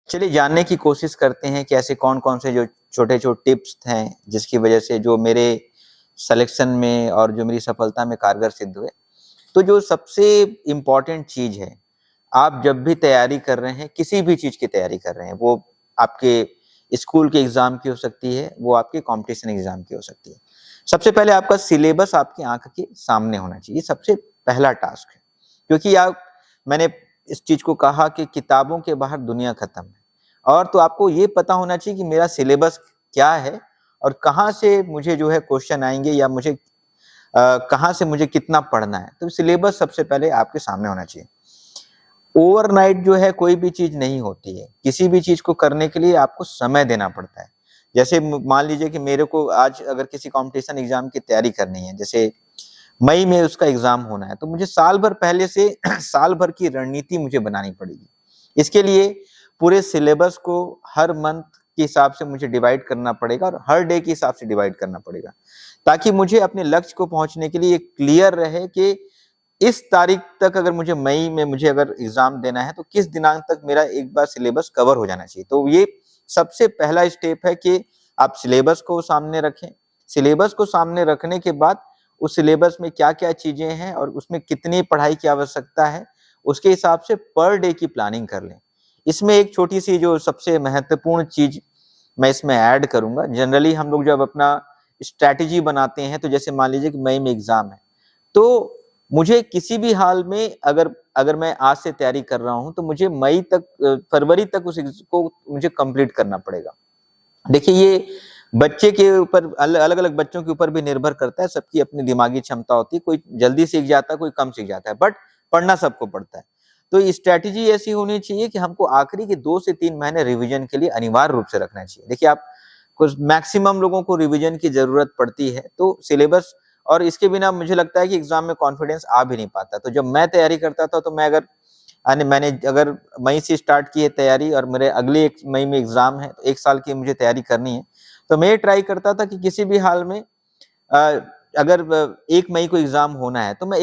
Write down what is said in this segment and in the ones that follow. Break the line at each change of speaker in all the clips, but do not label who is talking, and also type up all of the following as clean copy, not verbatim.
चलिए जानने की कोशिश करते हैं कि ऐसे कौन-कौन से जो छोटे-छोटे टिप्स हैं, जिसकी वजह से जो मेरे सिलेक्शन में और जो मेरी सफलता में कारगर सिद्ध हुए। तो जो सबसे इम्पोर्टेंट चीज़ है, आप जब भी तैयारी कर रहे हैं, किसी भी चीज़ की तैयारी कर रहे हैं, वो आपके स्कूल के एग्ज़ाम की हो सकती है, वो आपके कॉम्पिटिशन एग्ज़ाम की हो सकती है। सबसे पहले आपका सिलेबस आपकी आँख के सामने होना चाहिए, सबसे पहला टास्क है। क्योंकि मैंने इस चीज़ को कहा कि किताबों के बाहर दुनिया खत्म है। और तो आपको ये पता होना चाहिए कि मेरा सिलेबस क्या है और कहाँ से मुझे जो है क्वेश्चन आएँगे या कहाँ से मुझे कितना पढ़ना है। तो सिलेबस सबसे पहले आपके सामने होना चाहिए। ओवरनाइट जो है कोई भी चीज़ नहीं होती है। किसी भी चीज़ को करने के लिए आपको समय देना पड़ता है। जैसे म मान लीजिए कि मेरे को आज अगर किसी कॉम्पिटिशन एग्ज़ाम की तैयारी करनी है, जैसे मई में उसका एग्ज़ाम होना है, तो मुझे साल भर पहले से साल भर की रणनीति मुझे बनानी पड़ेगी। इसके लिए पूरे सिलेबस को हर मंथ के हिसाब से मुझे डिवाइड करना पड़ेगा और हर डे के हिसाब से डिवाइड करना पड़ेगा, ताकि मुझे अपने लक्ष्य को पहुँचने के लिए क्लियर रहे कि इस तारीख तक अगर मुझे मई में मुझे अगर एग्ज़ाम देना है, तो किस दिनांक तक मेरा एक बार सिलेबस कवर हो जाना चाहिए। तो ये सबसे पहला स्टेप है कि आप सिलेबस को सामने रखें। सिलेबस को सामने रखने के बाद उस सिलेबस में क्या-क्या चीज़ें हैं और उसमें कितनी पढ़ाई की आवश्यकता है, उसके हिसाब से पर डे की प्लानिंग कर लें। इसमें एक छोटी-सी जो सबसे महत्वपूर्ण चीज़ मैं इसमें ऐड करूँगा, जनरली हम लोग जब अपना स्ट्रैटेजी बनाते हैं, तो जैसे मान लीजिए कि मई में एग्ज़ाम है, तो मुझे किसी भी हाल में अगर अगर मैं आज से तैयारी कर रहा हूँ, तो मुझे फरवरी तक उस एग्ज़ को मुझे कंप्लीट करना पड़ेगा। देखिए ये बच्चे के ऊपर अलग-अलग बच्चों के ऊपर भी निर्भर करता है, सबकी अपनी दिमागी क्षमता होती है, कोई जल्दी सीख जाता है, कोई कम सीख जाता है, बट पढ़ना सबको पड़ता है। तो ये स्ट्रैटेजी ऐसी होनी चाहिए कि हमको आखिरी के 2 से 3 महीने रिवीजन के लिए अनिवार्य रूप से रखना चाहिए। देखिए आप कुछ मैक्सिमम लोगों को रिवीजन की ज़रूरत पड़ती है, तो सिलेबस और इसके बिना मुझे लगता है कि एग्ज़ाम में कॉन्फिडेंस आ भी नहीं पाता। तो जब मैं तैयारी करता था, तो मैंने अगर मई से स्टार्ट की है तैयारी और मेरे अगले 1 मई में एग्ज़ाम है, तो 1 साल की मुझे तैयारी करनी है। तो मैं ये ट्राई करता था कि किसी भी हाल में अगर 1 मई को एग्ज़ाम होना है, तो मैं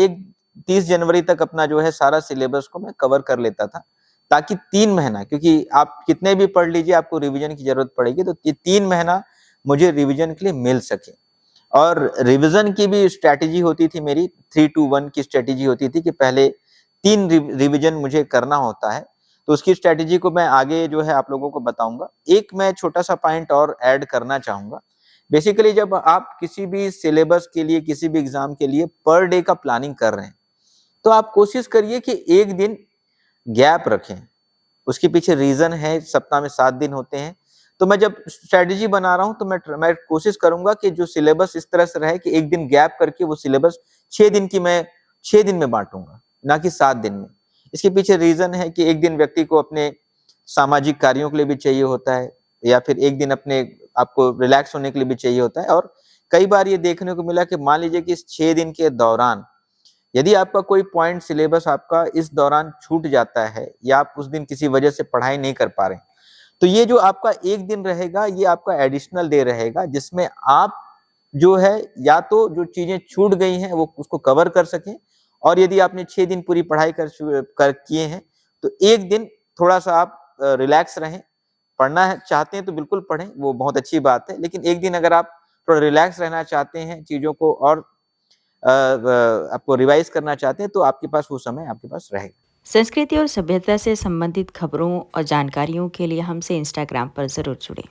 30 जनवरी तक अपना जो है सारा सिलेबस को मैं कवर कर लेता था, ताकि 3 महीना, क्योंकि आप कितने भी पढ़ लीजिए आपको रिवीजन की ज़रूरत पड़ेगी, तो ये 3 महीना मुझे रिवीजन के लिए मिल सके। और रिवीजन की भी स्ट्रैटेजी होती थी मेरी, 3 टू 1 की स्ट्रैटेजी होती थी कि पहले 3 रिवीजन मुझे करना होता है, तो उसकी स्ट्रैटेजी को मैं आगे जो है आप लोगों को बताऊँगा। एक मैं छोटा-सा पॉइंट और ऐड करना चाहूँगा। बेसिकली जब आप किसी भी सिलेबस के लिए, किसी भी एग्ज़ाम के लिए पर डे का प्लानिंग कर रहे हैं, तो आप कोशिश करिए कि 1 दिन गैप रखें। उसके पीछे रीज़न है, सप्ताह में 7 दिन होते हैं। तो मैं जब स्ट्रैटेजी बना रहा हूँ, तो मैं कोशिश करूँगा कि जो सिलेबस इस तरह से रहे कि 1 दिन गैप करके वो सिलेबस 6 दिन में बाँटूँगा, ना कि 7 दिन में। इसके पीछे रीज़न है कि 1 दिन व्यक्ति को अपने सामाजिक कार्यों के लिए भी चाहिए होता है, या फिर 1 दिन आपको रिलैक्स होने के लिए भी चाहिए होता है। और कई बार ये देखने को मिला कि मान लीजिए कि इस 6 दिन के दौरान यदि आपका कोई पॉइंट सिलेबस आपका इस दौरान छूट जाता है, या आप उस दिन किसी वजह से पढ़ाई नहीं कर पा रहे हैं, तो ये जो आपका 1 दिन रहेगा, ये आपका एडिशनल डे रहेगा, जिसमें आप जो है या तो जो चीज़ें छूट गई हैं वो उसको कवर कर सकें, और यदि आपने 6 दिन पूरी पढ़ाई कर किए हैं, तो 1 दिन थोड़ा-सा आप रिलैक्स रहें। पढ़ना है चाहते हैं तो बिल्कुल पढ़ें, वो बहुत अच्छी बात है, लेकिन 1 दिन अगर आप थोड़ा रिलैक्स रहना चाहते हैं, चीज़ों को और आपको रिवाइज़ करना चाहते हैं, तो आपके पास वो समय आपके पास रहेगा।
संस्कृति और सभ्यता से संबंधित खबरों और जानकारियों के लिए हमसे इंस्टाग्राम पर ज़रूर जुड़ें।